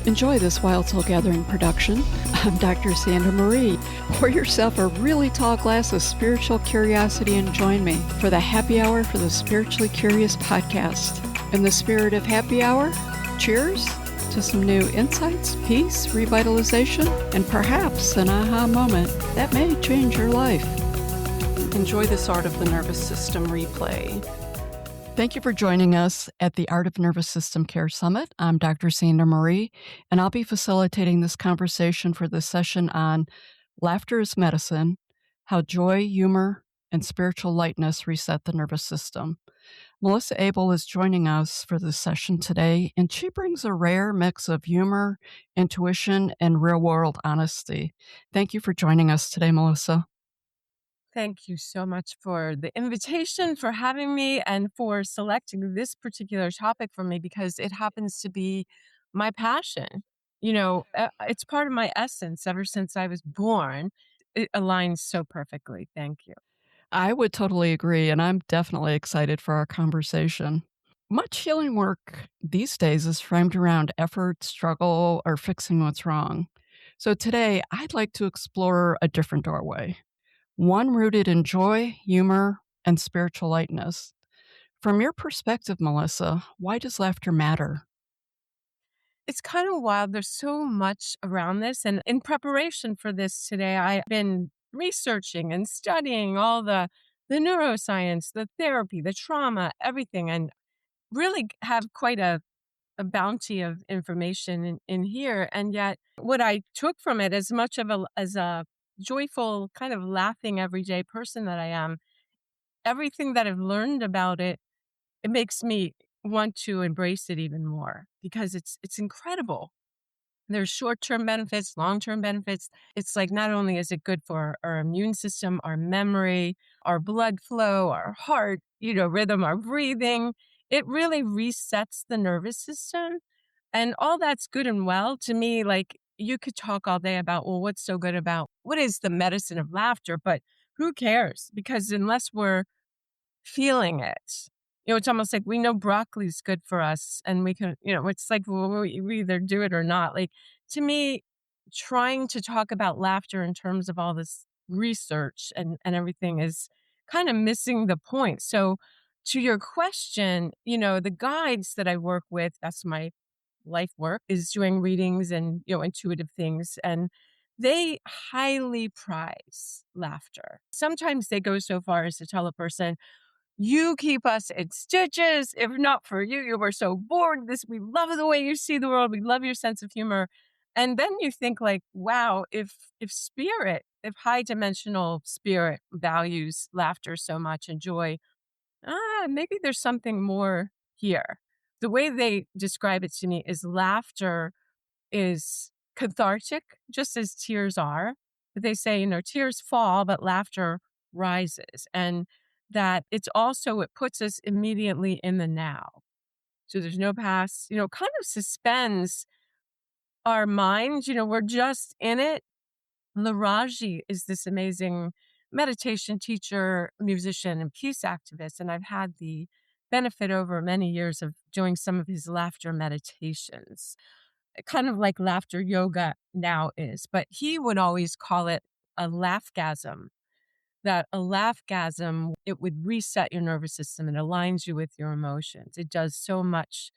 Enjoy this Wild Soul Gathering production. I'm Dr. Sandra Marie. Pour yourself a really tall glass of spiritual curiosity and join me for the Happy Hour for the Spiritually Curious podcast. In the spirit of happy hour, cheers to some new insights, peace, revitalization, and perhaps an aha moment that may change your life. Enjoy this Art of the Nervous System replay. Thank you for joining us at the Art of Nervous System Care Summit. I'm Dr. Sandra Marie, and I'll be facilitating this conversation for this session on Laughter is Medicine, How Joy, Humor, and Spiritual Lightness Reset the Nervous System. Melissa Abell is joining us for this session today, and she brings a rare mix of humor, intuition, and real-world honesty. Thank you for joining us today, Melissa. Thank you so much for the invitation, for having me, and for selecting this particular topic for me because it happens to be my passion. It's part of my essence ever since I was born. It aligns so perfectly. Thank you. I would totally agree, and I'm definitely excited for our conversation. Much healing work these days is framed around effort, struggle, or fixing what's wrong. So today, I'd like to explore a different doorway, one rooted in joy, humor, and spiritual lightness. From your perspective, Melissa, why does laughter matter? It's kind of wild. There's so much around this. And in preparation for this today, I've been researching and studying all the neuroscience, the therapy, the trauma, everything, and really have quite a bounty of information in here. And yet what I took from it as much of as a joyful kind of laughing everyday person that I am, everything that I've learned about it, it makes me want to embrace it even more because it's incredible. There's short-term benefits, long-term benefits. It's like not only is it good for our immune system, our memory, our blood flow, our heart, rhythm, our breathing. It really resets the nervous system. And all that's good and well. To me, like you could talk all day about, well, what's so good about what is the medicine of laughter? But who cares? Because unless we're feeling it, it's almost like we know broccoli is good for us and we can, it's like well, we either do it or not. Like to me, trying to talk about laughter in terms of all this research and everything is kind of missing the point. So to your question, the guides that I work with, that's my life work, is doing readings and, intuitive things. And they highly prize laughter. Sometimes they go so far as to tell a person, you keep us in stitches. If not for you, you were so bored. We love the way you see the world. We love your sense of humor. And then you think like, wow, if high dimensional spirit values laughter so much and joy, maybe there's something more here. The way they describe it to me is laughter is cathartic, just as tears are. But they say, tears fall, but laughter rises. And that it's also, it puts us immediately in the now. So there's no past, kind of suspends our minds. We're just in it. Laraji is this amazing meditation teacher, musician, and peace activist. And I've had the benefit over many years of doing some of his laughter meditations, kind of like laughter yoga now is. But he would always call it a laughgasm, that a laughgasm, it would reset your nervous system and aligns you with your emotions. It does so much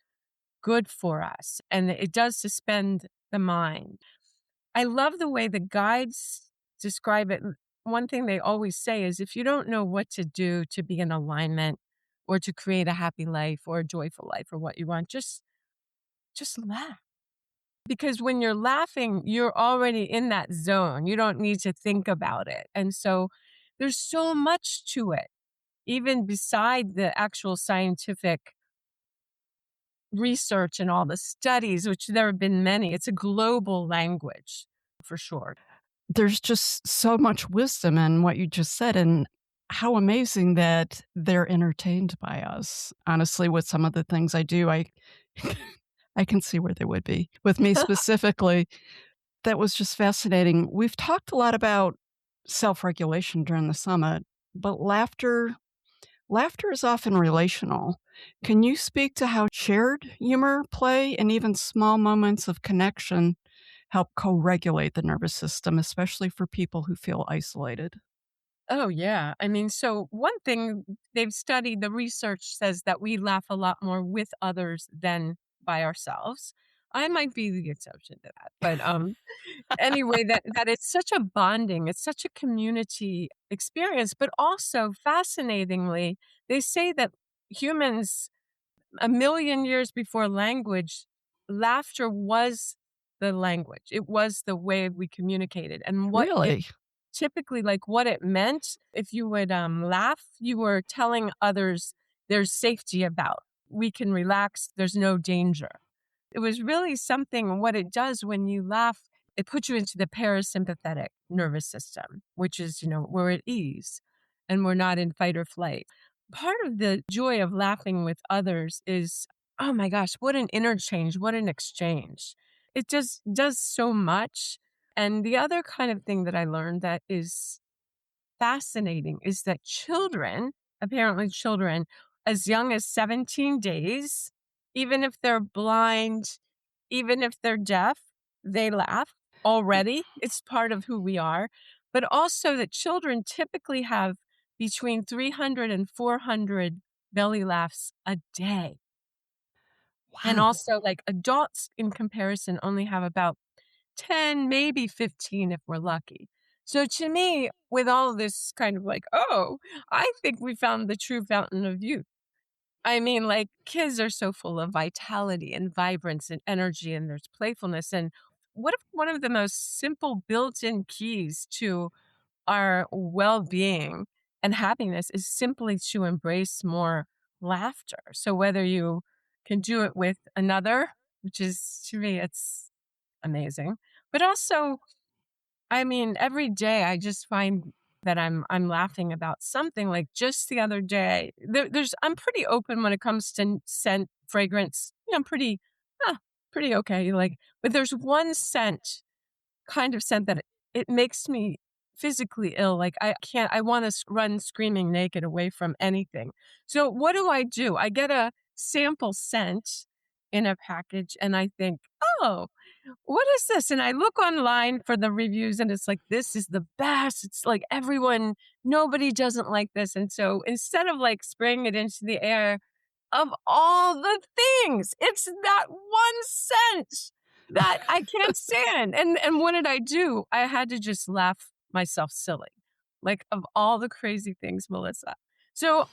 good for us, and it does suspend the mind. I love the way the guides describe it. One thing they always say is if you don't know what to do to be in alignment or to create a happy life or a joyful life or what you want, just laugh. Because when you're laughing, you're already in that zone. You don't need to think about it. And so there's so much to it, even beside the actual scientific research and all the studies, which there have been many. It's a global language for sure. There's just so much wisdom in what you just said, and how amazing that they're entertained by us. Honestly, with some of the things I do, I can see where they would be. With me specifically, that was just fascinating. We've talked a lot about self-regulation during the summit, but laughter Laughter is often relational. Can you speak to how shared humor, play, and even small moments of connection help co regulate the nervous system, especially for people who feel isolated? Oh, yeah. I mean, so one thing they've studied, the research says that we laugh a lot more with others than by ourselves. I might be the exception to that, but anyway, that it's such a bonding, it's such a community experience, but also fascinatingly, they say that humans a million years before language, laughter was the language. It was the way we communicated. And what it Really? typically like what it meant, if you would laugh, you were telling others there's safety about. We can relax, there's no danger. It was really something what it does when you laugh, it puts you into the parasympathetic nervous system, which is, we're at ease and we're not in fight or flight. Part of the joy of laughing with others is, oh my gosh, what an interchange, what an exchange. It just does so much. And the other kind of thing that I learned that is fascinating is that children, apparently children as young as 17 days, even if they're blind, even if they're deaf, they laugh already. It's part of who we are. But also that children typically have between 300 and 400 belly laughs a day. And Wow. also, like adults in comparison only have about 10, maybe 15 if we're lucky. So to me, with all this kind of like, oh, I think we found the true fountain of youth. I mean, like kids are so full of vitality and vibrance and energy, and there's playfulness. And what if one of the most simple built in keys to our well being and happiness is simply to embrace more laughter? So whether you can do it with another, which is to me, it's amazing, but also I mean, every day I just find that I'm laughing about something. Like just the other day, I'm pretty open when it comes to scent, fragrance. I'm uh, pretty okay. Like, but there's one scent, kind of scent that it makes me physically ill. Like I can't. I want to run screaming naked away from anything. So what do? I get a sample scent in a package, and I think, oh, what is this? And I look online for the reviews and it's like, this is the best. It's like nobody doesn't like this. And so instead of like spraying it into the air, of all the things, it's that one scent that I can't stand. And what did I do? I had to just laugh myself silly. Like of all the crazy things, Melissa. So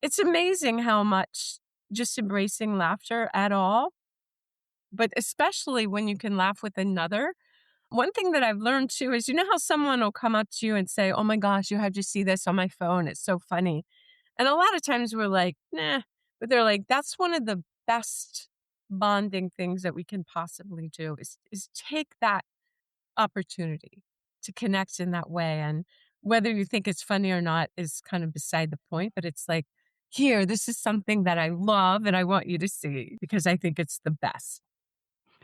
it's amazing how much just embracing laughter at all, but especially when you can laugh with another. One thing that I've learned too is how someone will come up to you and say, "Oh my gosh, you had to see this on my phone. It's so funny." And a lot of times we're like, "Nah," but they're like, "That's one of the best bonding things that we can possibly do is take that opportunity to connect in that way." And whether you think it's funny or not is kind of beside the point, but it's like, "Here, this is something that I love and I want you to see because I think it's the best."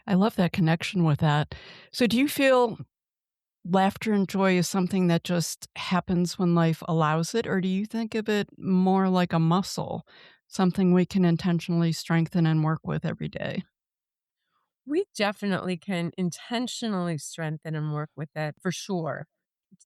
I love that connection with that. So, do you feel laughter and joy is something that just happens when life allows it, or do you think of it more like a muscle, something we can intentionally strengthen and work with every day? We definitely can intentionally strengthen and work with it for sure.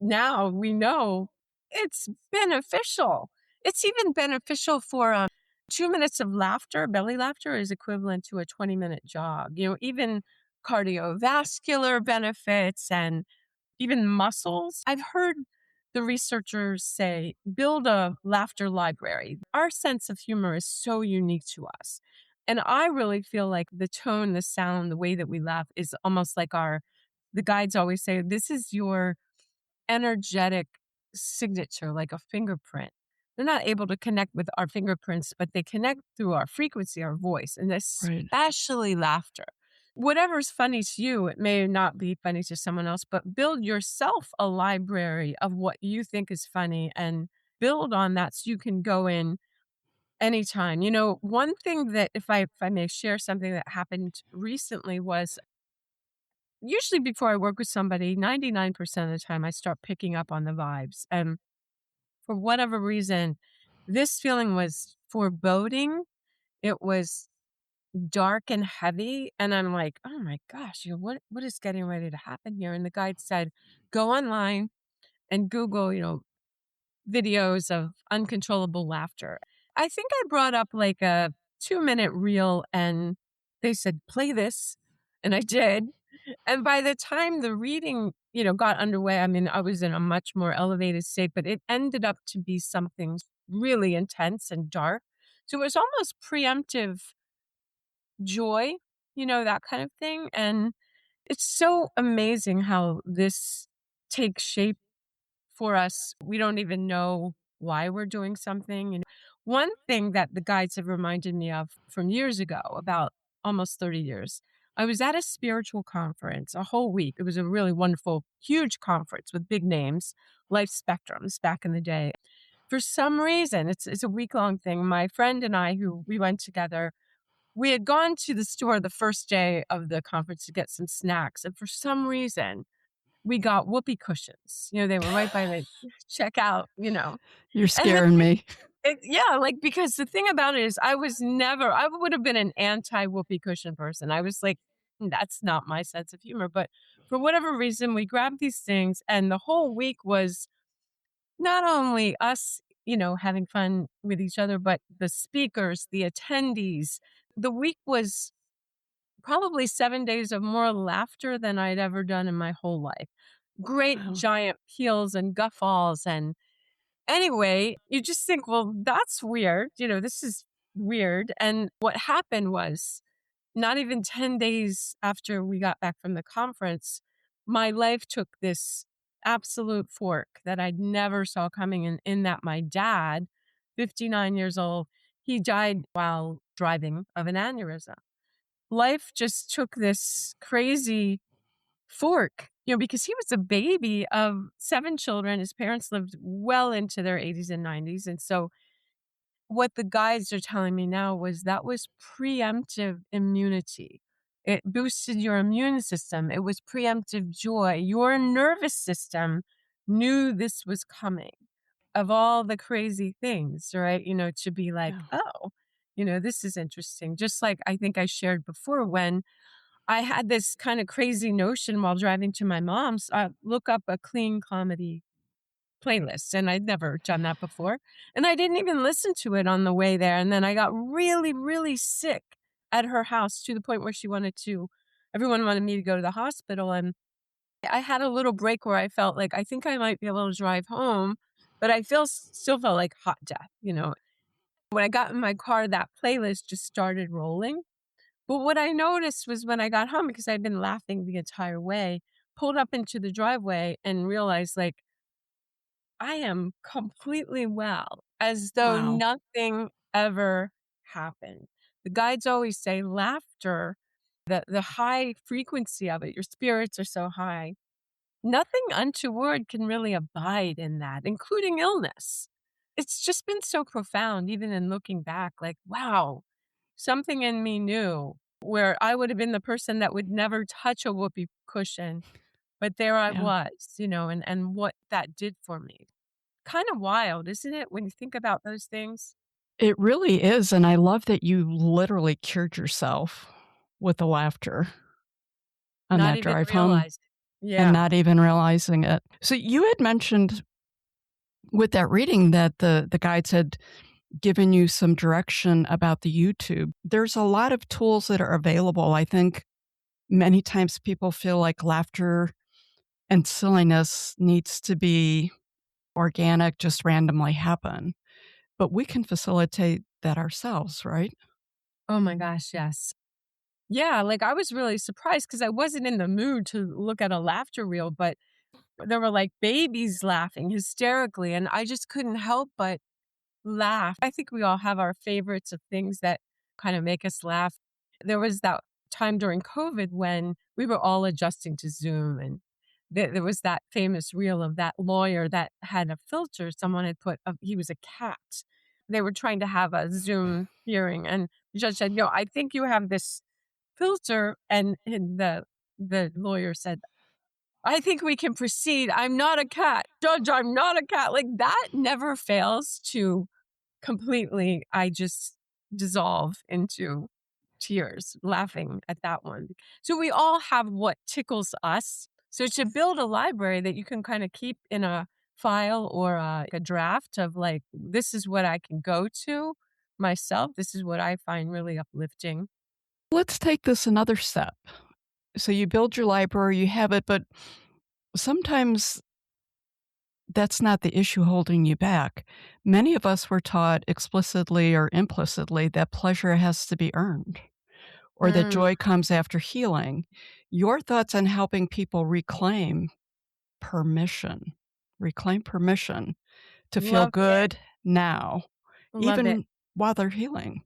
Now we know it's beneficial. It's even beneficial for 2 minutes of laughter. Belly laughter is equivalent to a 20-minute jog. Even cardiovascular benefits and even muscles. I've heard the researchers say build a laughter library. Our sense of humor is so unique to us. And I really feel like the tone, the sound, the way that we laugh is almost like the guides always say, this is your energetic signature, like a fingerprint. They're not able to connect with our fingerprints, but they connect through our frequency, our voice, and Right. especially laughter. Whatever's funny to you, it may not be funny to someone else, but build yourself a library of what you think is funny and build on that so you can go in anytime. One thing that if I may share something that happened recently was usually before I work with somebody, 99% of the time I start picking up on the vibes. And for whatever reason, This feeling was foreboding. It was dark and heavy, and I'm like, "Oh my gosh, what is getting ready to happen here?" And the guide said, "Go online and Google, videos of uncontrollable laughter." I think I brought up like a 2-minute reel and they said, "Play this." And I did. And by the time the reading, got underway, I mean, I was in a much more elevated state, but it ended up to be something really intense and dark. So it was almost preemptive joy, that kind of thing. And it's so amazing how this takes shape for us. We don't even know why we're doing something. And one thing that the guides have reminded me of from years ago, about almost 30 years, I was at a spiritual conference a whole week. It was a really wonderful, huge conference with big names, life spectrums back in the day. For some reason, it's a week-long thing. My friend and I, who we went together, we had gone to the store the first day of the conference to get some snacks. And for some reason, we got whoopee cushions. They were right by the checkout. You're And the scaring thing me. yeah, like, because the thing about it is I would have been an anti-whoopee cushion person. I was like, That's not my sense of humor." But for whatever reason, we grabbed these things, and the whole week was not only us, having fun with each other, but the speakers, the attendees. The week was probably 7 days of more laughter than I'd ever done in my whole life. Great Wow. giant peals and guffaws. And anyway, you just think, well, that's weird. This is weird. And what happened was, not even 10 days after we got back from the conference, my life took this absolute fork that I'd never saw coming, in that my dad, 59 years old, he died while driving of an aneurysm. Life just took this crazy fork, because he was a baby of 7 children. His parents lived well into their 80s and 90s. And so what the guides are telling me now was that was preemptive immunity. It boosted your immune system. It was preemptive joy. Your nervous system knew this was coming, of all the crazy things, right? To be like, Yeah. oh, this is interesting. Just like I think I shared before, when I had this kind of crazy notion while driving to my mom's, look up a clean comedy playlist, and I'd never done that before, and I didn't even listen to it on the way there. And then I got really, really sick at her house, to the point where everyone wanted me to go to the hospital. And I had a little break where I felt like I think I might be able to drive home, but I still felt like hot death. When I got in my car, that playlist just started rolling. But what I noticed was, when I got home, because I'd been laughing the entire way, pulled up into the driveway and realized, like, I am completely well, as though Wow. nothing ever happened. The guides always say laughter, the high frequency of it, your spirits are so high. Nothing untoward can really abide in that, including illness. It's just been so profound, even in looking back, like, wow, something in me knew, where I would have been the person that would never touch a whoopee cushion. But there I Yeah. was, and what that did for me. Kind of wild, isn't it, when you think about those things? It really is, and I love that you literally cured yourself with the laughter on Not that even drive home realize. and Yeah. not even realizing it. So you had mentioned with that reading that the guides had given you some direction about the YouTube. There's a lot of tools that are available. I think many times people feel like laughter and silliness needs to be organic, just randomly happen. But we can facilitate that ourselves, right? Oh my gosh, yes. Yeah, like, I was really surprised because I wasn't in the mood to look at a laughter reel, but there were, like, babies laughing hysterically, and I just couldn't help but laugh. I think we all have our favorites of things that kind of make us laugh. There was that time during COVID when we were all adjusting to Zoom, and there was that famous reel of that lawyer that had a filter someone had put of he was a cat. They were trying to have a Zoom hearing, and the judge said, "No, I think you have this filter," and the lawyer said, "I think we can proceed. I'm not a cat. Judge, I'm not a cat." Like, that never fails to completely, I just dissolve into tears laughing at that one. So we all have what tickles us. So to build a library that you can kind of keep in a file or a draft of like, this is what I can go to myself. This is what I find really uplifting. Let's take this another step. So you build your library, you have it, but sometimes that's not the issue holding you back. Many of us were taught explicitly or implicitly that pleasure has to be earned or that Mm, joy comes after healing. Your thoughts on helping people permission, reclaim permission to feel love it. good now, Love it. even while they're healing.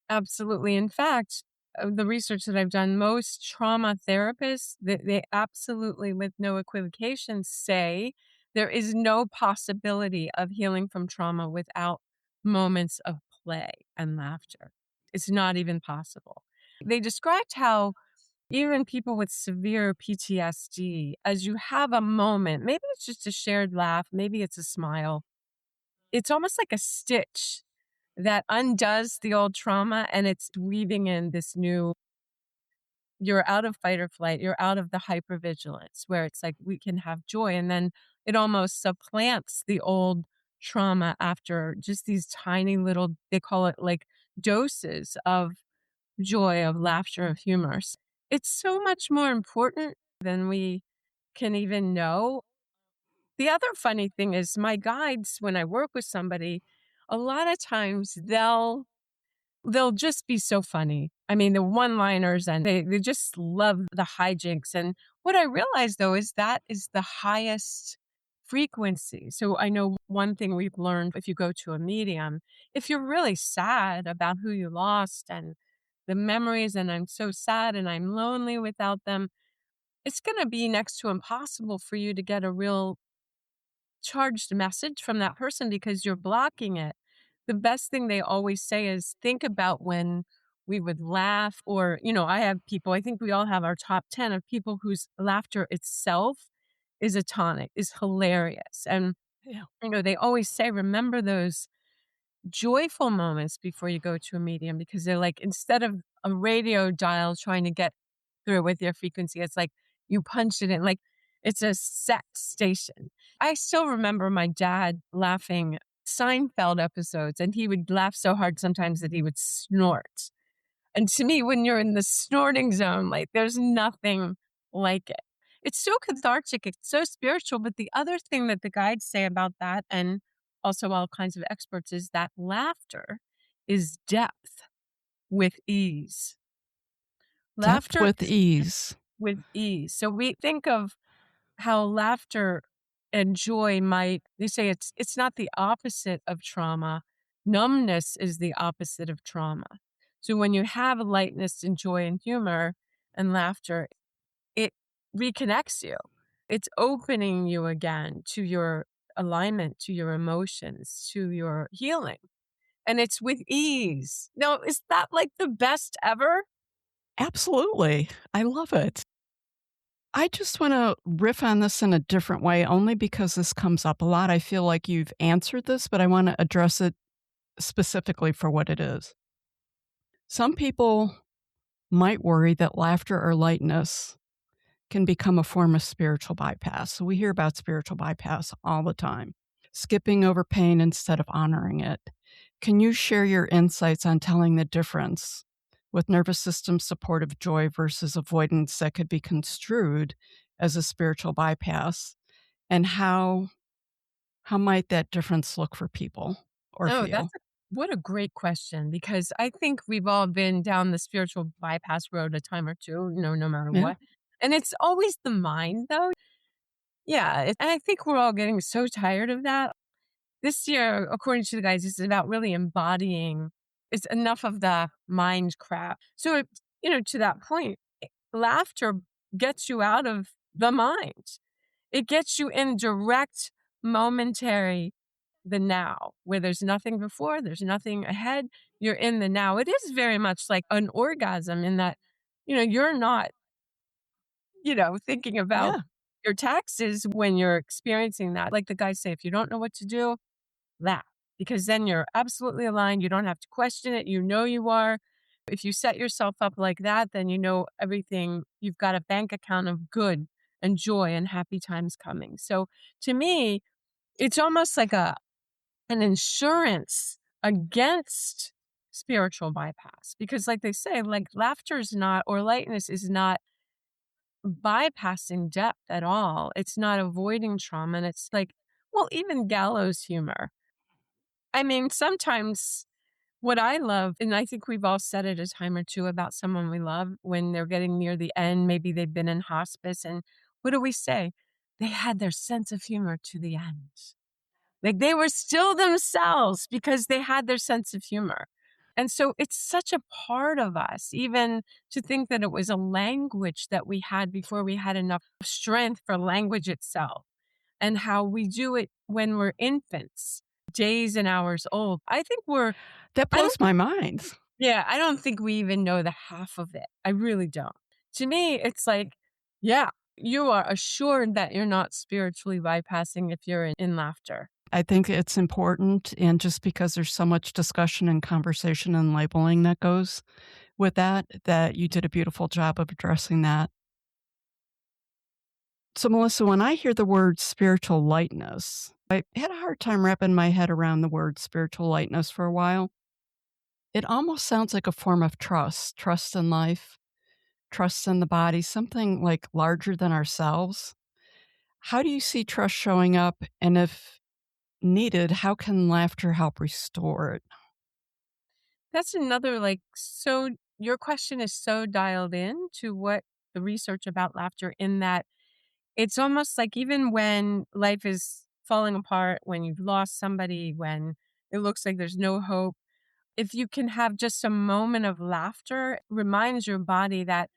Absolutely. In fact, the research that I've done, most trauma therapists, they absolutely, with no equivocation, say there is no possibility of healing from trauma without moments of play and laughter. It's not even possible. They described how even people with severe PTSD, as you have a moment, maybe it's just a shared laugh, maybe it's a smile, it's almost like a stitch that undoes the old trauma and it's weaving in this new, you're out of fight or flight, you're out of the hypervigilance where it's like we can have joy. And then it almost supplants the old trauma after just these tiny little, they call it like doses of joy, of laughter, of humor. It's so much more important than we can even know. The other funny thing is my guides, when I work with somebody, a lot of times they'll just be so funny. I mean, the one-liners and they just love the hijinks. And what I realized though is that is the highest frequency. So I know one thing we've learned if you go to a medium, if you're really sad about who you lost and the memories, and I'm so sad and I'm lonely without them, it's going to be next to impossible for you to get a real charged message from that person because you're blocking it. The best thing they always say is think about when we would laugh, or, I have people, I think we all have our top 10 of people whose laughter itself is a tonic, is hilarious. And, Yeah. they always say, remember those joyful moments before you go to a medium, because they're like, instead of a radio dial trying to get through with your frequency, it's like you punch it in, like it's a set station. I still remember my dad laughing Seinfeld episodes, and he would laugh so hard sometimes that he would snort. And to me, when you're in the snorting zone, like there's nothing like it. It's so cathartic, it's so spiritual. But the other thing that the guides say about that, and also all kinds of experts, is that laughter is depth with ease. Depth Laughter with is ease. with ease. So we think of how laughter and joy might, they say it's not the opposite of trauma. Numbness is the opposite of trauma. So when you have lightness and joy and humor and laughter, it reconnects you. It's opening you again to your alignment, to your emotions, to your healing. And it's with ease. Now, is that like the best ever? Absolutely. I love it. I just want to riff on this in a different way, only because this comes up a lot. I feel like you've answered this, but I want to address it specifically for what it is. Some people might worry that laughter or lightness can become a form of spiritual bypass. So we hear about spiritual bypass all the time, skipping over pain instead of honoring it. Can you share your insights on telling the difference with nervous system supportive joy versus avoidance that could be construed as a spiritual bypass, and how might that difference look for people or Oh, feel? what a great question, because I think we've all been down the spiritual bypass road a time or two, no matter Yeah. what. And it's always the mind, though. Yeah. And I think we're all getting so tired of that. This year, according to the guys, is about really embodying, it's enough of the mind crap. So, to that point, laughter gets you out of the mind. It gets you in direct, momentary, the now, where there's nothing before, there's nothing ahead. You're in the now. It is very much like an orgasm in that, you're not, thinking about Yeah. your taxes when you're experiencing that. Like the guys say, if you don't know what to do, laugh. because then you're absolutely aligned. You don't have to question it. You know you are. If you set yourself up like that, then you know everything. You've got a bank account of good and joy and happy times coming. So to me, it's almost like an insurance against spiritual bypass, because like they say, like laughter is not, or lightness is not bypassing depth at all. It's not avoiding trauma. And it's like, well, even gallows humor. I mean, sometimes what I love, and I think we've all said it a time or two about someone we love when they're getting near the end, maybe they've been in hospice, and what do we say? They had their sense of humor to the end. Like they were still themselves because they had their sense of humor. And so it's such a part of us, even to think that it was a language that we had before we had enough strength for language itself, and how we do it when we're infants, days and hours old. That I blows don't, my mind. yeah, I don't think we even know the half of it. I really don't. To me, it's like, yeah, you are assured that you're not spiritually bypassing if you're in laughter. I think it's important, and just because there's so much discussion and conversation and labeling that goes with that, that you did a beautiful job of addressing that. So, Melissa, when I hear the word spiritual lightness, I had a hard time wrapping my head around the word spiritual lightness for a while. It almost sounds like a form of trust in life, trust in the body, something like larger than ourselves. How do you see trust showing up? And if needed, how can laughter help restore it? That's another, like, so your question is so dialed in to what the research about laughter, in that it's almost like even when life is falling apart, when you've lost somebody, when it looks like there's no hope, if you can have just a moment of laughter, it reminds your body that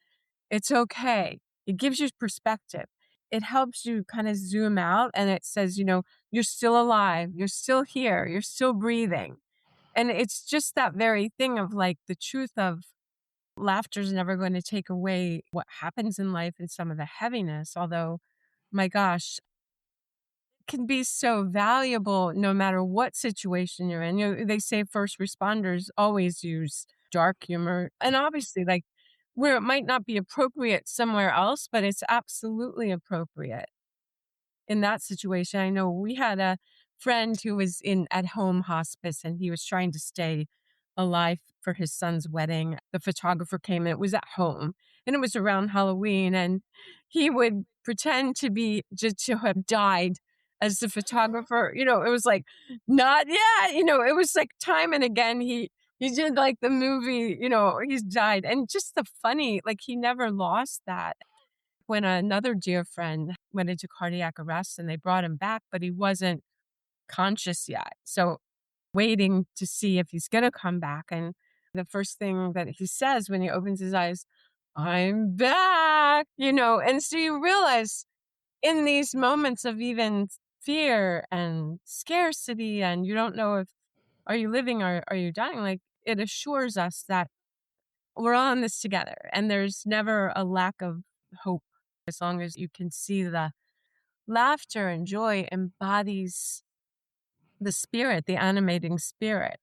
it's okay. It gives you perspective. It helps you kind of zoom out, and it says, you're still alive, you're still here, you're still breathing. And it's just that very thing of like the truth of laughter is never going to take away what happens in life and some of the heaviness. Although, my gosh, it can be so valuable no matter what situation you're in. They say first responders always use dark humor. And obviously, like, where it might not be appropriate somewhere else, but it's absolutely appropriate in that situation. I know we had a friend who was in at home hospice, and he was trying to stay alive for his son's wedding. The photographer came, and it was at home, and it was around Halloween, and he would pretend to be just to have died as the photographer. It was like, not yet. It was like time and again he did like the movie, he's died. And just the funny, like, he never lost that. When another dear friend went into cardiac arrest and they brought him back, but he wasn't conscious yet. So waiting to see if he's going to come back. And the first thing that he says when he opens his eyes, "I'm back." And so you realize in these moments of even fear and scarcity, and you don't know if are you living or are you dying, like, it assures us that we're all in this together, and there's never a lack of hope as long as you can see the laughter and joy embodies the spirit, the animating spirit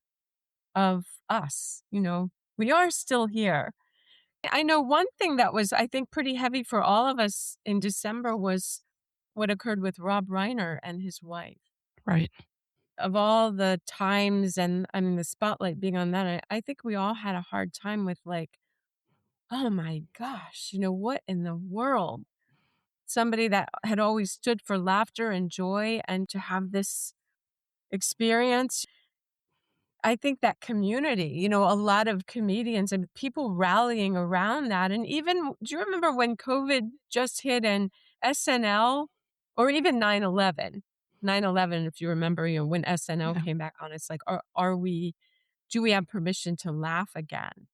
of us. We are still here. I know one thing that was, I think, pretty heavy for all of us in December was what occurred with Rob Reiner and his wife. Right. Of all the times, and I mean, the spotlight being on that, I think we all had a hard time with, like, oh my gosh, what in the world? Somebody that had always stood for laughter and joy, and to have this experience. I think that community, a lot of comedians and people rallying around that. And even, do you remember when COVID just hit and SNL, or even 9/11? 9/11, if you remember, when SNL Yeah. came back on, it's like, do we have permission to laugh again?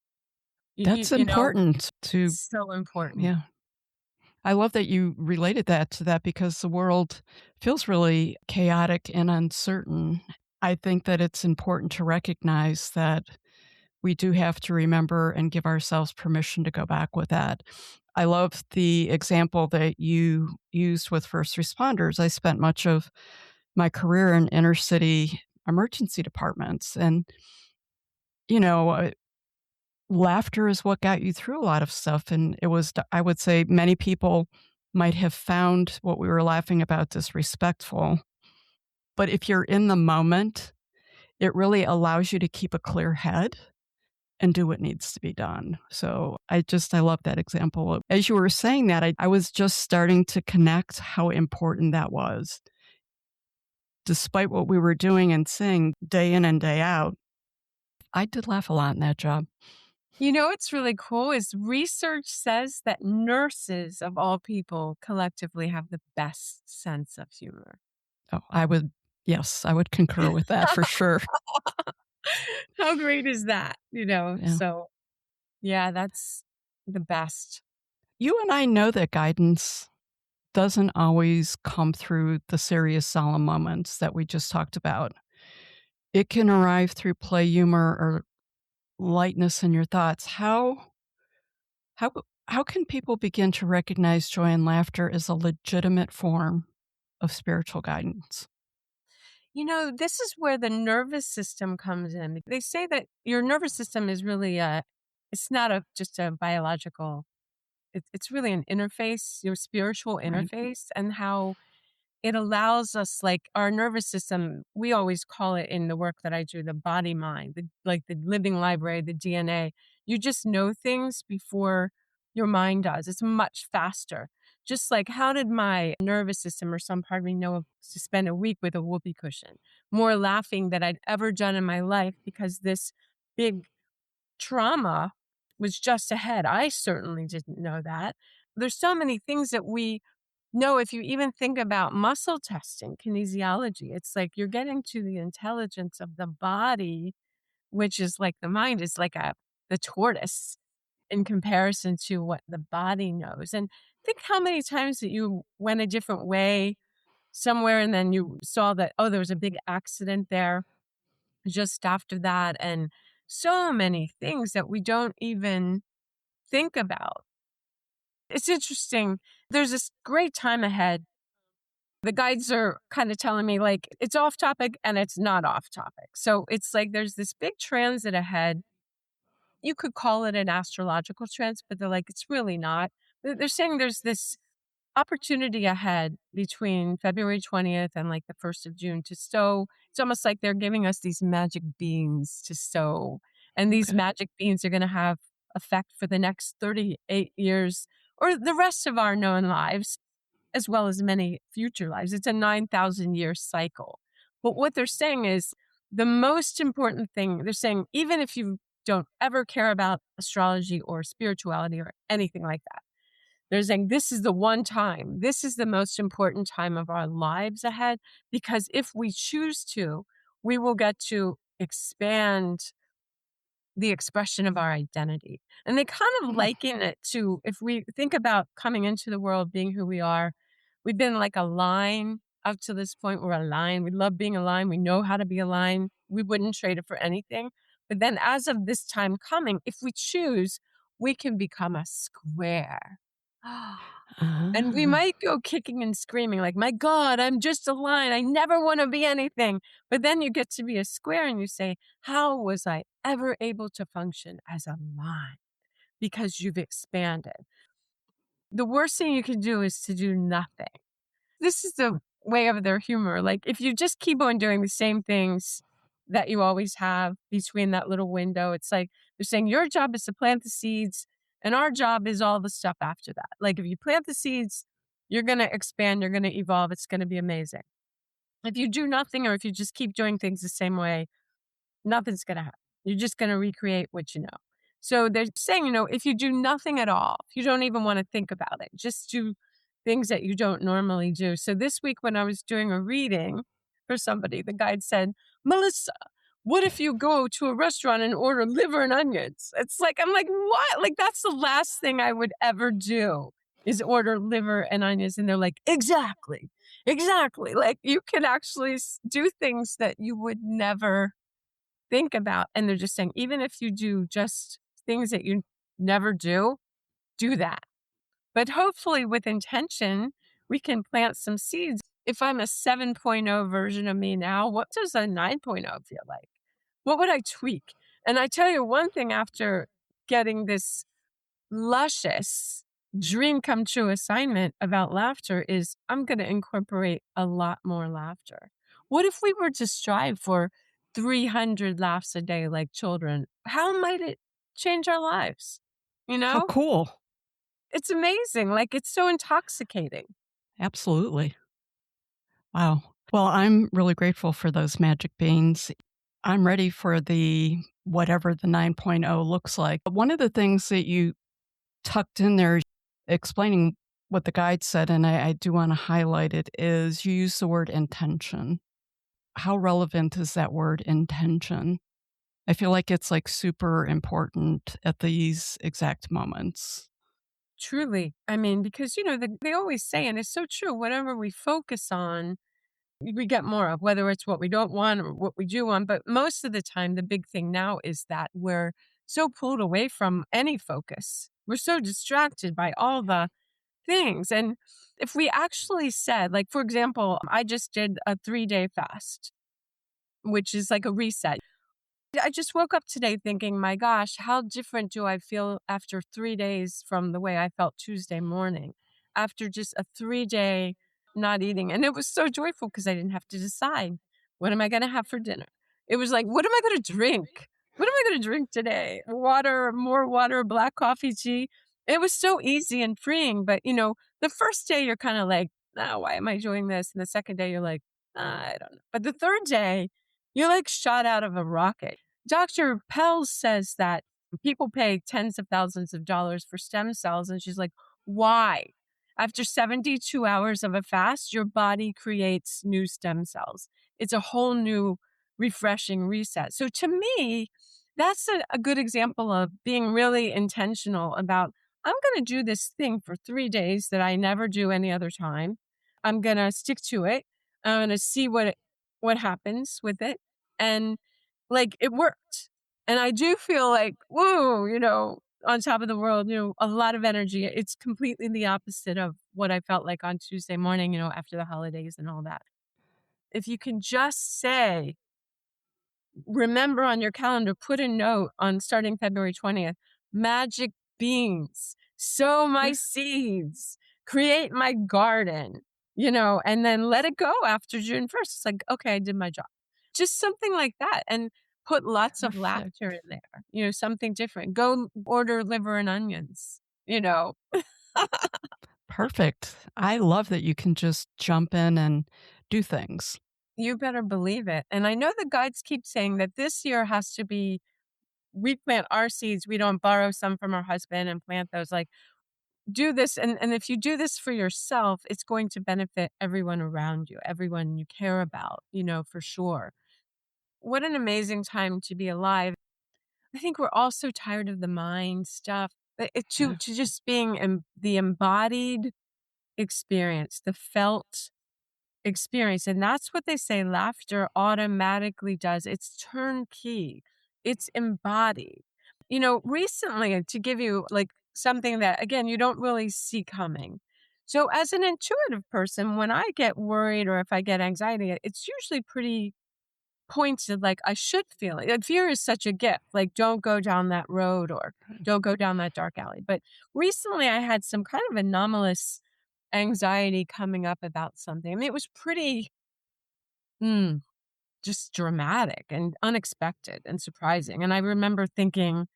That's important to, It's so important. yeah. I love that you related that to that because the world feels really chaotic and uncertain. I think that it's important to recognize that we do have to remember and give ourselves permission to go back with that. I love the example that you used with first responders. I spent much of my career in inner city emergency departments. And, you know, laughter is what got you through a lot of stuff. And it was, I would say, many people might have found what we were laughing about disrespectful. But if you're in the moment, it really allows you to keep a clear head and do what needs to be done. So I love that example. As you were saying that, I was just starting to connect how important that was. Despite what we were doing and saying day in and day out, I did laugh a lot in that job. You know what's really cool is research says that nurses, of all people, collectively have the best sense of humor. Oh, yes, I would concur with that for sure. How great is that? Yeah. So yeah, that's the best. You and I know that guidance doesn't always come through the serious, solemn moments that we just talked about. It can arrive through play, humor, or lightness in your thoughts. How how can people begin to recognize joy and laughter as a legitimate form of spiritual guidance? This is where the nervous system comes in. They say that your nervous system is really it's not just a biological, it's really an interface, your spiritual Right. interface, and how it allows us, like our nervous system, we always call it in the work that I do, the body mind, like the living library, the DNA. You just know things before your mind does. It's much faster. Just like, how did my nervous system or some part of me know to spend a week with a whoopee cushion? More laughing than I'd ever done in my life because this big trauma was just ahead. I certainly didn't know that. There's so many things that we know. If you even think about muscle testing, kinesiology, it's like you're getting to the intelligence of the body, which is like the mind is like the tortoise in comparison to what the body knows. And think how many times that you went a different way somewhere and then you saw that, oh, there was a big accident there just after that. And so many things that we don't even think about. It's interesting. There's this great time ahead. The guides are kind of telling me like it's off topic and it's not off topic. So it's like there's this big transit ahead. You could call it an astrological transit, but they're like, it's really not. They're saying there's this opportunity ahead between February 20th and like the 1st of June to sow. It's almost like they're giving us these magic beans to sow. And these Okay. magic beans are going to have effect for the next 38 years or the rest of our known lives, as well as many future lives. It's a 9,000-year cycle. But what they're saying is the most important thing, they're saying, even if you don't ever care about astrology or spirituality or anything like that, they're saying this is the one time, this is the most important time of our lives ahead, because if we choose to, we will get to expand the expression of our identity. And they kind of Mm. liken it to, if we think about coming into the world, being who we are, we've been like a line up to this point. We're a line. We love being a line. We know how to be a line. We wouldn't trade it for anything. But then as of this time coming, if we choose, we can become a square. And we Ah. might go kicking and screaming like, my God, I'm just a line. I never want to be anything. But then you get to be a square and you say, how was I ever able to function as a line? Because you've expanded. The worst thing you can do is to do nothing. This is the way of their humor. Like, if you just keep on doing the same things that you always have between that little window, it's like they're saying your job is to plant the seeds and our job is all the stuff after that. Like, if you plant the seeds, you're going to expand, you're going to evolve, it's going to be amazing. If you do nothing or if you just keep doing things the same way, nothing's going to happen. You're just going to recreate what you know. So they're saying, if you do nothing at all, if you don't even want to think about it, just do things that you don't normally do. So this week when I was doing a reading for somebody, the guide said, Melissa, what if you go to a restaurant and order liver and onions? It's like, I'm like, what? Like, that's the last thing I would ever do is order liver and onions. And they're like, exactly, exactly. Like, you can actually do things that you would never think about. And they're just saying, even if you do just things that you never do that. But hopefully with intention, we can plant some seeds if I'm a 7.0 version of me now, what does a 9.0 feel like? What would I tweak? And I tell you one thing after getting this luscious dream come true assignment about laughter is I'm going to incorporate a lot more laughter. What if we were to strive for 300 laughs a day like children? How might it change our lives? You How know, cool. it's amazing. Like it's so intoxicating. Absolutely. Wow. Well, I'm really grateful for those magic beans. I'm ready for the whatever the 9.0 looks like. But one of the things that you tucked in there, explaining what the guide said, and I do want to highlight it, is you use the word intention. How relevant is that word intention? I feel like it's like super important at these exact moments. Truly. I mean, because, you know, they always say, and it's so true, whatever we focus on, we get more of, whether it's what we don't want or what we do want. But most of the time, the big thing now is that we're so pulled away from any focus. We're so distracted by all the things. And if we actually said, like, for example, I just did a 3-day fast, which is like a reset. I just woke up today thinking, my gosh, how different do I feel after 3 days from the way I felt Tuesday morning after just a 3-day not eating. And it was so joyful because I didn't have to decide, what am I going to have for dinner? It was like, what am I going to drink? What am I going to drink today? Water, more water, black coffee, tea. It was so easy and freeing. But, you know, the first day you're kind of like, oh, why am I doing this? And the second day you're like, I don't know. But the third day, you're like shot out of a rocket. Dr. Pell says that people pay tens of thousands of dollars for stem cells. And she's like, why? After 72 hours of a fast, your body creates new stem cells. It's a whole new refreshing reset. So to me, that's a good example of being really intentional about, I'm going to do this thing for 3 days that I never do any other time. I'm going to stick to it. I'm going to see what happens with it. And like it worked. And I do feel like, whoa, you know, on top of the world, you know, a lot of energy. It's completely the opposite of what I felt like on Tuesday morning, you know, after the holidays and all that. If you can just say, remember on your calendar, put a note on starting February 20th, magic beans, sow my seeds, create my garden, you know, and then let it go after June 1st. It's like, okay, I did my job. Just something like that. And put lots of Perfect. laughter in there, you know, something different. Go order liver and onions, you know. Perfect. I love that you can just jump in and do things. You better believe it. And I know the guides keep saying that this year has to be, we plant our seeds. We don't borrow some from our husband and plant those. Like, do this. And if you do this for yourself, it's going to benefit everyone around you, everyone you care about, you know, for sure. What an amazing time to be alive. I think we're all so tired of the mind stuff. Yeah. To just being the embodied experience, the felt experience. And that's what they say laughter automatically does. It's turnkey, it's embodied. You know, recently, to give you like something that, again, you don't really see coming. So, as an intuitive person, when I get worried or if I get anxiety, it's usually pretty pointed, like I should feel it. Like, fear is such a gift. Like, don't go down that road or don't go down that dark alley. But recently, I had some kind of anomalous anxiety coming up about something. I mean, it was pretty mm, just dramatic and unexpected and surprising. And I remember thinking,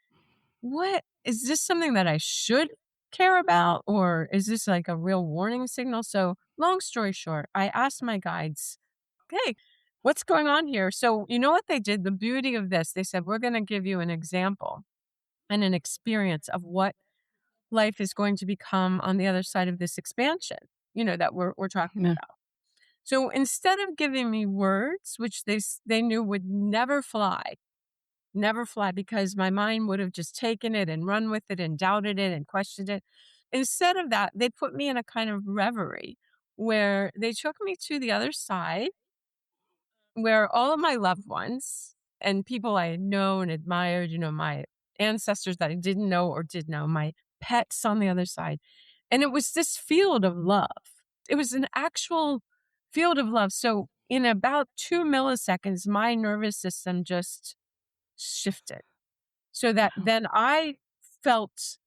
what is this something that I should care about? Or is this like a real warning signal? So, long story short, I asked my guides, okay, what's going on here? So, you know what they did? The beauty of this, they said, we're going to give you an example and an experience of what life is going to become on the other side of this expansion, you know, that we're talking Yeah. about. So instead of giving me words, which they knew would never fly because my mind would have just taken it and run with it and doubted it and questioned it. Instead of that, they put me in a kind of reverie where they took me to the other side where all of my loved ones and people I had known, admired, you know, my ancestors that I didn't know or did know, my pets on the other side. And it was this field of love. It was an actual field of love. So in about 2 milliseconds, my nervous system just shifted. So that Wow. then I felt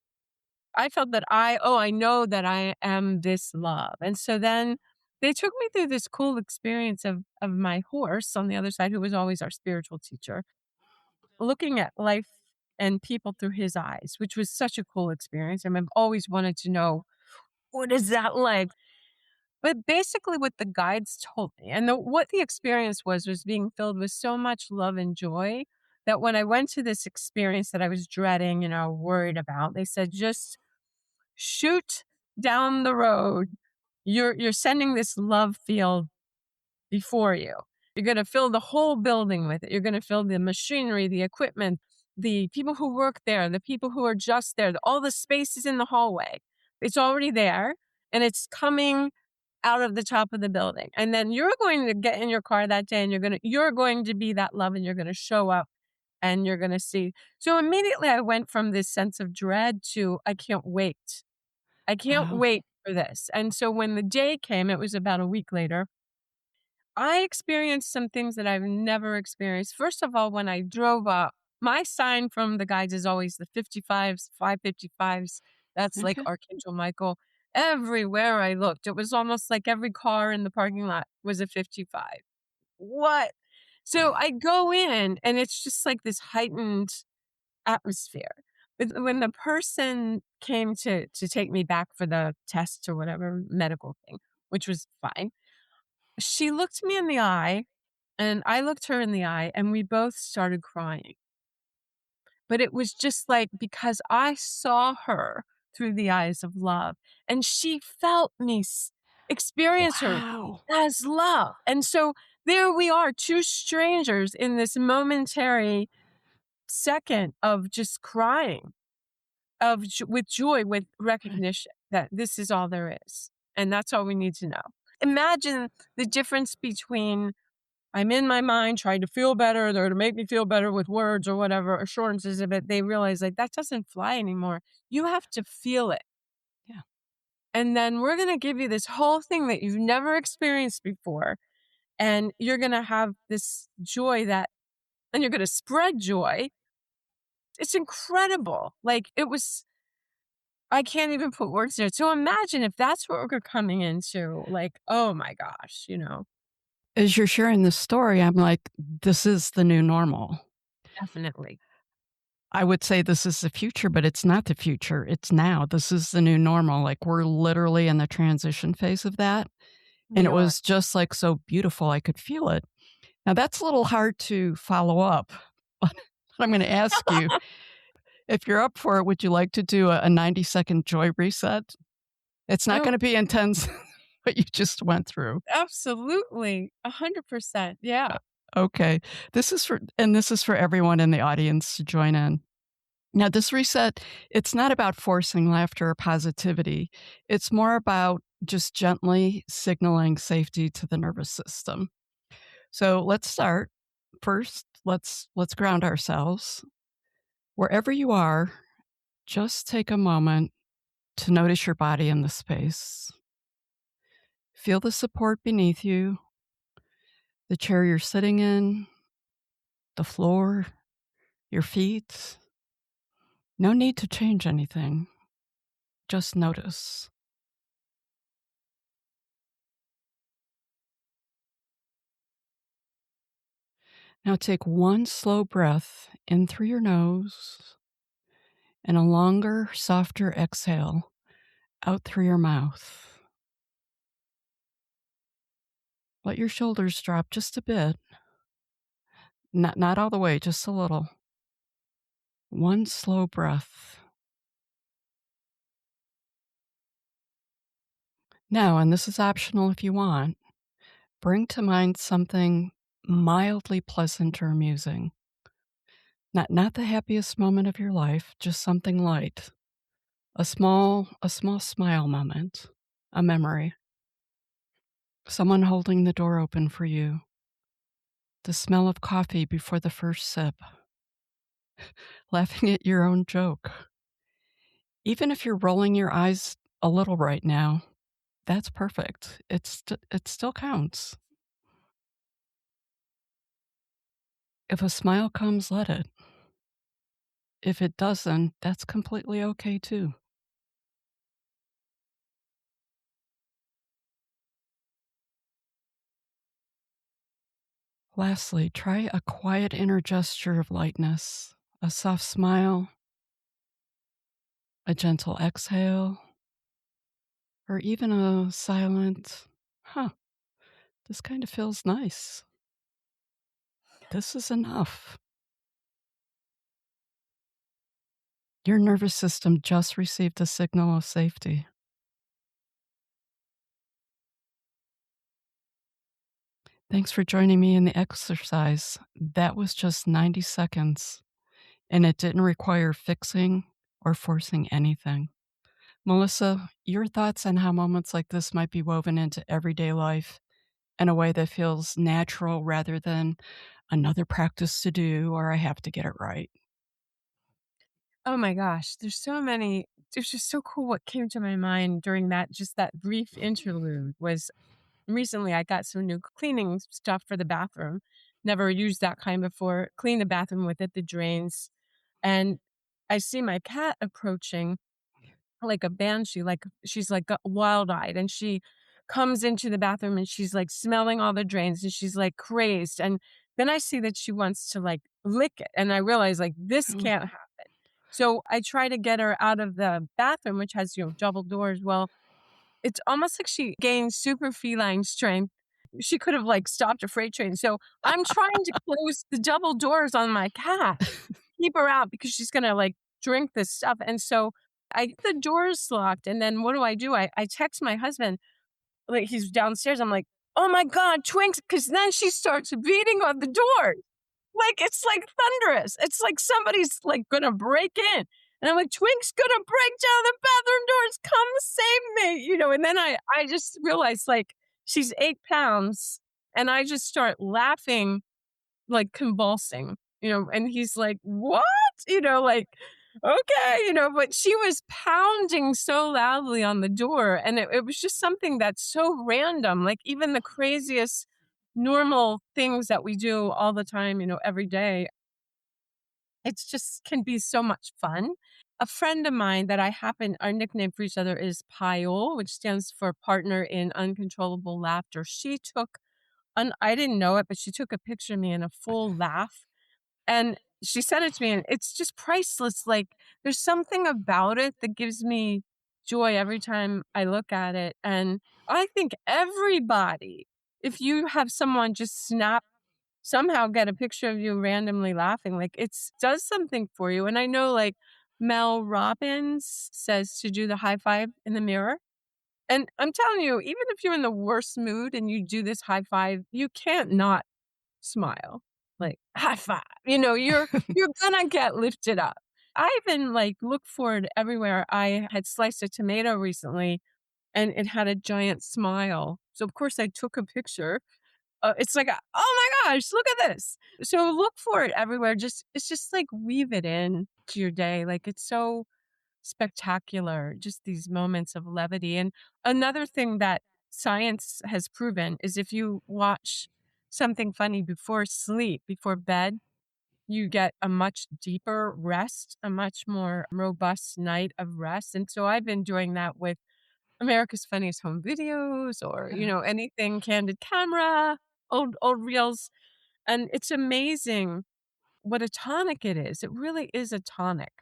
that I know that I am this love. And so then they took me through this cool experience of my horse on the other side, who was always our spiritual teacher, looking at life and people through his eyes, which was such a cool experience. And I've always wanted to know, what is that like? But basically what the guides told me and what the experience was being filled with so much love and joy that when I went to this experience that I was dreading, worried about, they said, just shoot down the road. You're sending this love field before you. You're going to fill the whole building with it. You're going to fill the machinery, the equipment, the people who work there, the people who are just there, all the spaces in the hallway. It's already there and it's coming out of the top of the building. And then you're going to get in your car that day and you're going to be that love and you're going to show up and you're going to see. So immediately I went from this sense of dread to I can't wait. I can't Wow. wait for this. And so when the day came, it was about a week later, I experienced some things that I've never experienced. First of all, when I drove up, my sign from the guides is always the 55s, 555s. That's like Okay. Archangel Michael. Everywhere I looked, it was almost like every car in the parking lot was a 55. What? So I go in and it's just like this heightened atmosphere. But when the person came to take me back for the test or whatever medical thing, which was fine, she looked me in the eye and I looked her in the eye and we both started crying. But it was just like because I saw her through the eyes of love and she felt me experience her Wow. as love. And so there we are, two strangers in this momentary second of just crying with joy, with Okay. recognition that this is all there is. And that's all we need to know. Imagine the difference between I'm in my mind trying to feel better or to make me feel better with words or whatever assurances of it. They realize like that doesn't fly anymore. You have to feel it. Yeah. And then we're going to give you this whole thing that you've never experienced before. And you're going to have this joy and you're going to spread joy. It's incredible. Like I can't even put words there. So imagine if that's what we're coming into, like, oh my gosh, As you're sharing this story, I'm like, this is the new normal. definitely. I would say this is the future, but it's not the future. It's now. This is the new normal. Like we're literally in the transition phase of that. And We it are. was just like so beautiful. I could feel it. Now that's a little hard to follow up. But I'm going to ask you if you're up for it, would you like to do a 90-second joy reset? It's not Oh, going to be intense, what you just went through. absolutely. 100%. Yeah. Okay. This is for everyone in the audience to join in. Now, this reset, it's not about forcing laughter or positivity. It's more about just gently signaling safety to the nervous system. So let's start. First, let's ground ourselves. Wherever you are, just take a moment to notice your body in the space. Feel the support beneath you, the chair you're sitting in, the floor, your feet. No need to change anything. Just notice. Now take one slow breath in through your nose and a longer, softer exhale out through your mouth. Let your shoulders drop just a bit. Not all the way, just a little. One slow breath. Now, and this is optional if you want, bring to mind something mildly pleasant or amusing. Not the happiest moment of your life, just something light. A small smile moment, a memory. Someone holding the door open for you. The smell of coffee before the first sip. Laughing at your own joke. Even if you're rolling your eyes a little right now, that's perfect. It still counts. If a smile comes, let it. If it doesn't, that's completely okay too. Lastly, try a quiet inner gesture of lightness, a soft smile, a gentle exhale, or even a silent, huh, this kind of feels nice. This is enough. Your nervous system just received a signal of safety. Thanks for joining me in the exercise. That was just 90 seconds, and it didn't require fixing or forcing anything. Melissa, your thoughts on how moments like this might be woven into everyday life in a way that feels natural rather than another practice to do or I have to get it right. Oh my gosh, it's just so cool what came to my mind during that brief interlude was recently I got some new cleaning stuff for the bathroom. Never used that kind before. Clean the bathroom with it, the drains. And I see my cat approaching like a banshee, like she's like wild-eyed and she comes into the bathroom and she's like smelling all the drains and she's like crazed. And then I see that she wants to like lick it. And I realize like this Oh, can't happen. So I try to get her out of the bathroom, which has, double doors. Well, it's almost like she gained super feline strength. She could have, like, stopped a freight train, so I'm trying to close the double doors on my cat, keep her out because she's gonna, like, drink this stuff, and so I get the doors locked, and then what do? I text my husband, like, he's downstairs, I'm like, "Oh my god, Twinks," because then she starts beating on the door. Like, it's like thunderous. It's like somebody's, like, gonna break in. And I'm like, "Twink's gonna break down the bathroom doors. Come save me," and then I just realized, like, she's 8 pounds, and I just start laughing, like, convulsing, and he's like, "What?" Like, "Okay," but she was pounding so loudly on the door, and it was just something that's so random, like, even the craziest normal things that we do all the time, every day, it's just can be so much fun. A friend of mine that I happen our nickname for each other is Pyle, which stands for Partner in Uncontrollable Laughter. She took I didn't know it, but she took a picture of me in a full laugh, and she sent it to me, and it's just priceless. Like, there's something about it that gives me joy every time I look at it, and I think everybody, if you have someone just somehow get a picture of you randomly laughing, like, it's does something for you, and I know, like, Mel Robbins says to do the high five in the mirror, and I'm telling you, even if you're in the worst mood and you do this high five, you can't not smile. Like, "High five," you're gonna get lifted up. I even, like, look for it everywhere. I had sliced a tomato recently, and it had a giant smile, so, of course, I took a picture. It's like, "Oh my gosh, look at this." So look for it everywhere. It's just like weave it in to your day. Like, it's so spectacular, just these moments of levity. And another thing that science has proven is if you watch something funny before sleep, before bed, you get a much deeper rest, a much more robust night of rest. And so I've been doing that with America's Funniest Home Videos or, yeah. anything Candid Camera, old reels, and it's amazing what a tonic it is. It really is a tonic.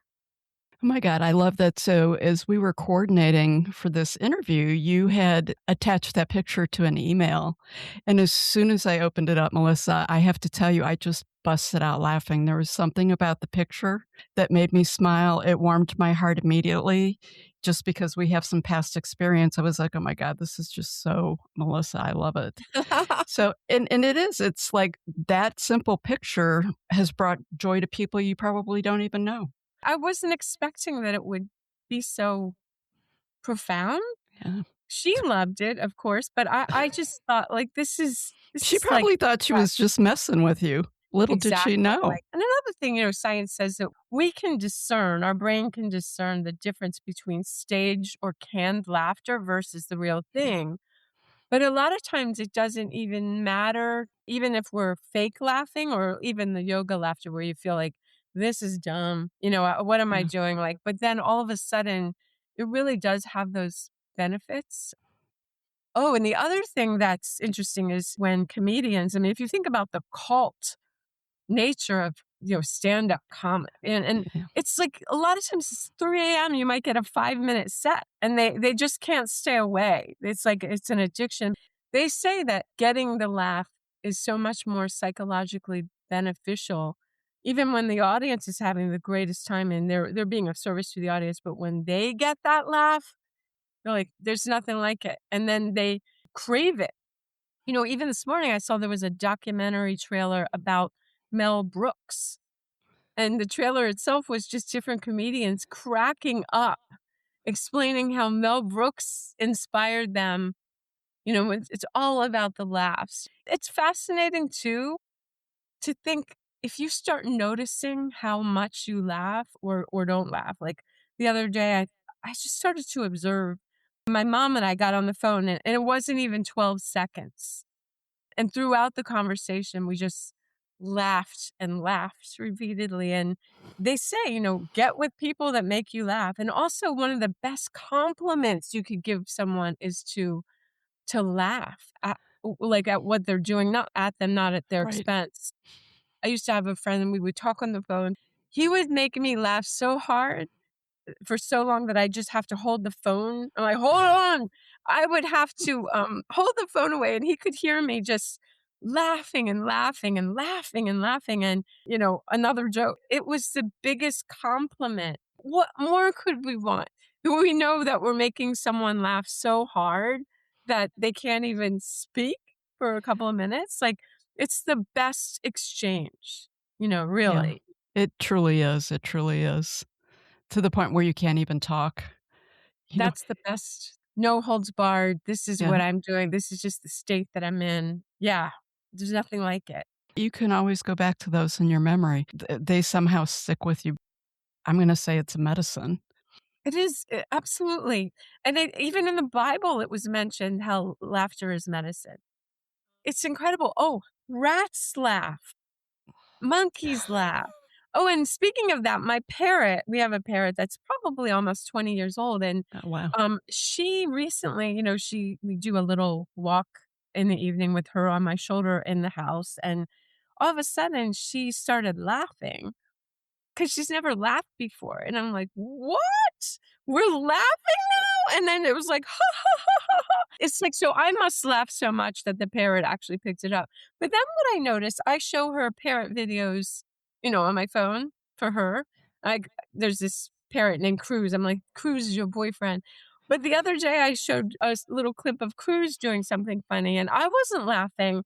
Oh my God, I love that. So, as we were coordinating for this interview, you had attached that picture to an email. And as soon as I opened it up, Melissa, I have to tell you, I just busted out laughing. There was something about the picture that made me smile. It warmed my heart immediately just because we have some past experience. I was like, oh my God, this is just so Melissa. I love it. So, and it's like that simple picture has brought joy to people you probably don't even know. I wasn't expecting that it would be so profound. Yeah. She loved it, of course, but I just thought, like, this She is like probably thought she fresh. was just messing with you. Little did she Exactly. know. Like, and another thing, science says that we can discern, our brain can discern the difference between staged or canned laughter versus the real thing. But a lot of times it doesn't even matter, even if we're fake laughing or even the yoga laughter where you feel like, this is dumb. What am I Yeah. doing? Like, but then all of a sudden, it really does have those benefits. Oh, and the other thing that's interesting is when comedians, I mean, if you think about the cult nature of, stand-up comedy, and Yeah. it's like a lot of times it's 3 a.m., you might get a 5-minute set, and they just can't stay away. It's like it's an addiction. They say that getting the laugh is so much more psychologically beneficial, even when the audience is having the greatest time and they're being of service to the audience, but when they get that laugh, they're like, "There's nothing like it," and then they crave it. Even this morning, I saw there was a documentary trailer about Mel Brooks, and the trailer itself was just different comedians cracking up, explaining how Mel Brooks inspired them. It's all about the laughs. It's fascinating too to think if you start noticing how much you laugh or don't laugh. Like the other day, I just started to observe. My mom and I got on the phone, and it wasn't even 12 seconds. And throughout the conversation, we just laughed and laughed repeatedly. And they say, get with people that make you laugh. And also one of the best compliments you could give someone is to laugh at what they're doing, not at them, not at their Right. expense. I used to have a friend and we would talk on the phone. He would make me laugh so hard for so long that I just have to hold the phone. I'm like, "Hold on." I would have to, hold the phone away, and he could hear me just laughing and laughing and laughing and laughing, and, another joke. It was the biggest compliment. What more could we want? We know that we're making someone laugh so hard that they can't even speak for a couple of minutes. Like, it's the best exchange, Yeah. really. It truly is. It truly is. To the point where you can't even talk. You know That's the best. No holds barred. This is yeah. what I'm doing. This is just the state that I'm in. Yeah. There's nothing like it. You can always go back to those in your memory. They somehow stick with you. I'm gonna say it's a medicine. It is absolutely. And even in the Bible, it was mentioned how laughter is medicine. It's incredible. Oh, rats laugh, monkeys laugh. Oh, and speaking of that, my parrot, we have a parrot that's probably almost 20 years old. And Oh, wow. she recently, we do a little walk in the evening with her on my shoulder in the house. And all of a sudden she started laughing because she's never laughed before. And I'm like, what? We're laughing now? And then it was like, ha, ha, ha, ha, ha. It's like, so I must laugh so much that the parrot actually picked it up. But then what I noticed, I show her parrot videos, on my phone for her. There's this parrot named Cruz. I'm like, Cruz is your boyfriend. But the other day I showed a little clip of Cruz doing something funny and I wasn't laughing.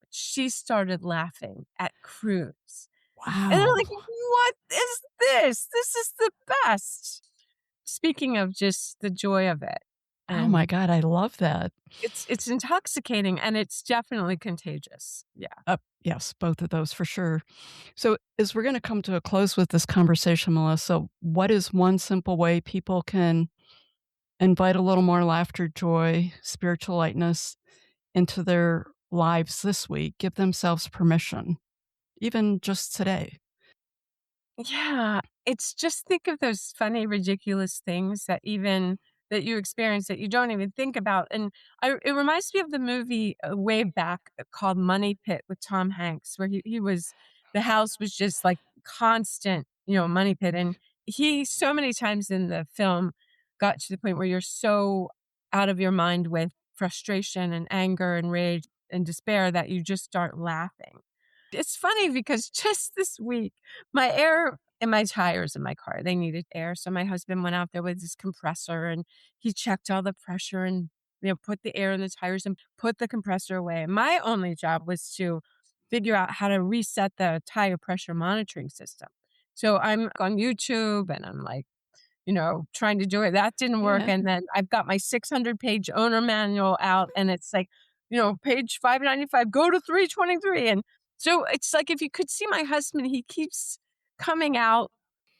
She started laughing at Cruz. And they're Wow. like, "What is this? This is the best." Speaking of just the joy of it, Oh my and god, I love that. it's intoxicating and it's definitely contagious. Yeah. Yes, both of those for sure. So, as we're gonna come to a close with this conversation, Melissa, what is one simple way people can invite a little more laughter, joy, spiritual lightness into their lives this week? Give themselves permission, even just today. Yeah, it's just think of those funny, ridiculous things that you experience that you don't even think about. And it reminds me of the movie way back called Money Pit with Tom Hanks, where he was the house was just like constant, money pit, and he so many times in the film got to the point where you're so out of your mind with frustration and anger and rage and despair that you just start laughing. It's funny because just this week, my air in my tires in my car, they needed air. So my husband went out there with his compressor and he checked all the pressure and put the air in the tires and put the compressor away. And my only job was to figure out how to reset the tire pressure monitoring system. So I'm on YouTube and I'm like, trying to do it. That didn't work. Yeah. And then I've got my 600-page owner manual out and it's like, page 595, go to 323. And So it's like if you could see my husband, he keeps coming out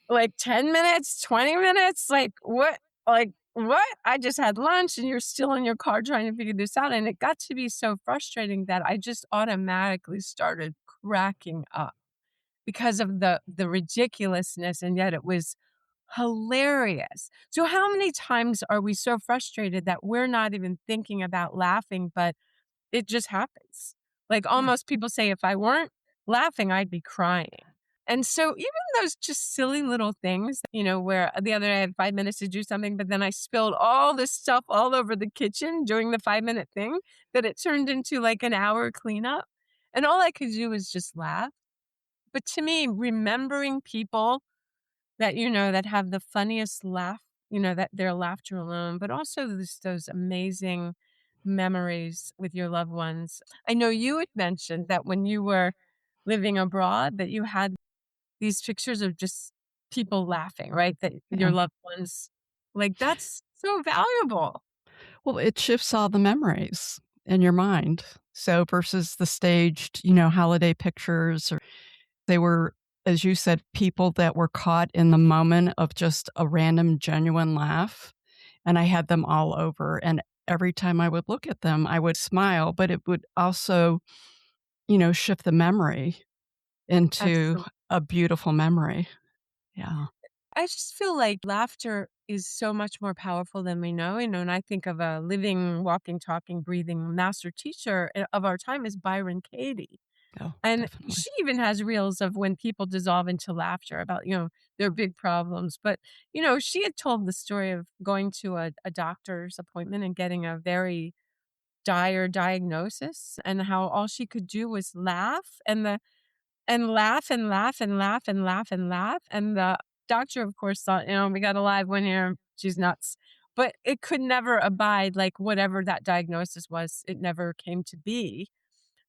like 10 minutes, 20 minutes. Like, what? Like, what? I just had lunch and you're still in your car trying to figure this out. And it got to be so frustrating that I just automatically started cracking up because of the ridiculousness. And yet it was hilarious. So how many times are we so frustrated that we're not even thinking about laughing, but it just happens? Like Yeah. almost people say, if I weren't laughing, I'd be crying. And so even those just silly little things, where the other day I had 5 minutes to do something, but then I spilled all this stuff all over the kitchen during the 5-minute thing that it turned into like an hour cleanup. And all I could do was just laugh. But to me, remembering people that, that have the funniest laugh, that their laughter alone, but also those amazing memories with your loved ones. I know you had mentioned that when you were living abroad, that you had these pictures of just people laughing, right? That your Yeah. loved ones, like that's so valuable. Well, it shifts all the memories in your mind. So versus the staged, holiday pictures, or they were, as you said, people that were caught in the moment of just a random, genuine laugh. And I had them all over. And every time I would look at them, I would smile, but it would also, shift the memory into Absolutely. a beautiful memory. Yeah. I just feel like laughter is so much more powerful than we know. And I think of a living, walking, talking, breathing master teacher of our time is Byron Katie. Oh, And definitely. she even has reels of when people dissolve into laughter about, their big problems. But, she had told the story of going to a doctor's appointment and getting a very dire diagnosis and how all she could do was laugh and laugh and laugh and laugh and laugh and laugh. And the doctor, of course, thought, we got a live one here. She's nuts. But it could never abide, like whatever that diagnosis was, it never came to be.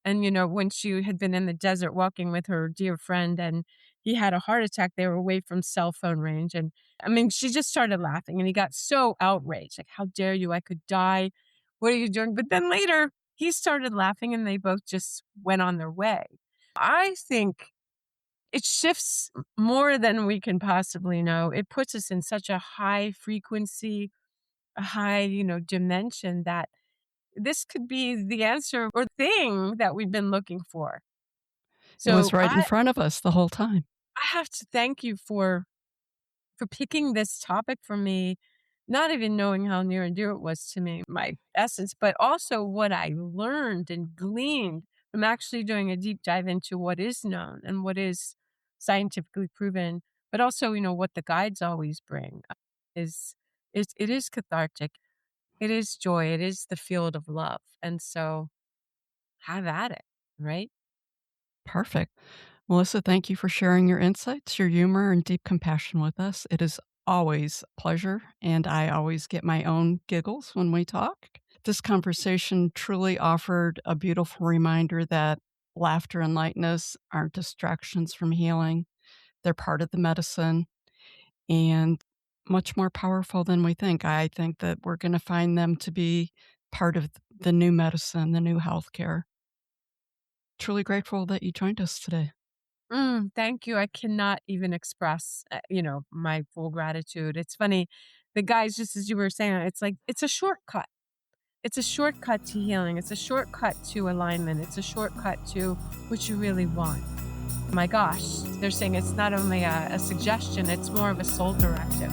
And, when she had been in the desert walking with her dear friend and he had a heart attack, they were away from cell phone range. And I mean, she just started laughing and he got so outraged. Like, how dare you? I could die. What are you doing? But then later he started laughing and they both just went on their way. I think it shifts more than we can possibly know. It puts us in such a high frequency, a high, dimension that this could be the answer or thing that we've been looking for. It was So right in I front of us the whole time. I have to thank you for picking this topic for me, not even knowing how near and dear it was to me, my essence, but also what I learned and gleaned from actually doing a deep dive into what is known and what is scientifically proven, but also, what the guides always bring is it is cathartic. It is joy. It is the field of love. And so have at it, right? Perfect. Melissa, thank you for sharing your insights, your humor, and deep compassion with us. It is always a pleasure, and I always get my own giggles when we talk. This conversation truly offered a beautiful reminder that laughter and lightness aren't distractions from healing. They're part of the medicine and much more powerful than we think. I think that we're going to find them to be part of the new medicine, the new healthcare. Truly grateful that you joined us today. Thank you. I cannot even express, my full gratitude. It's funny. The guys, just as you were saying, it's like, it's a shortcut. It's a shortcut to healing. It's a shortcut to alignment. It's a shortcut to what you really want. My gosh, they're saying it's not only a suggestion, it's more of a soul directive.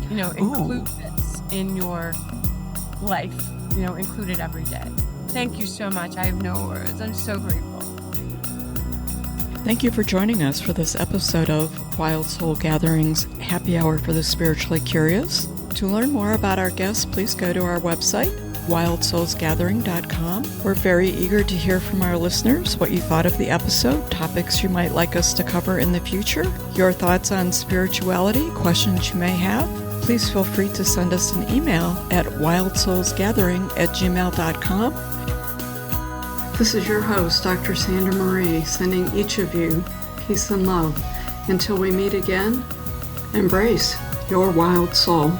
Include this in your life, include it every day. Thank you so much. I have no words. I'm so grateful. Thank you for joining us for this episode of Wild Soul Gatherings Happy Hour for the Spiritually Curious. To learn more about our guests, please go to our website, wildsoulsgathering.com. We're very eager to hear from our listeners what you thought of the episode, topics you might like us to cover in the future, your thoughts on spirituality, questions you may have. Please feel free to send us an email at wildsoulsgathering@gmail.com. This is your host, Dr. Sandra Marie, sending each of you peace and love. Until we meet again, embrace your wild soul.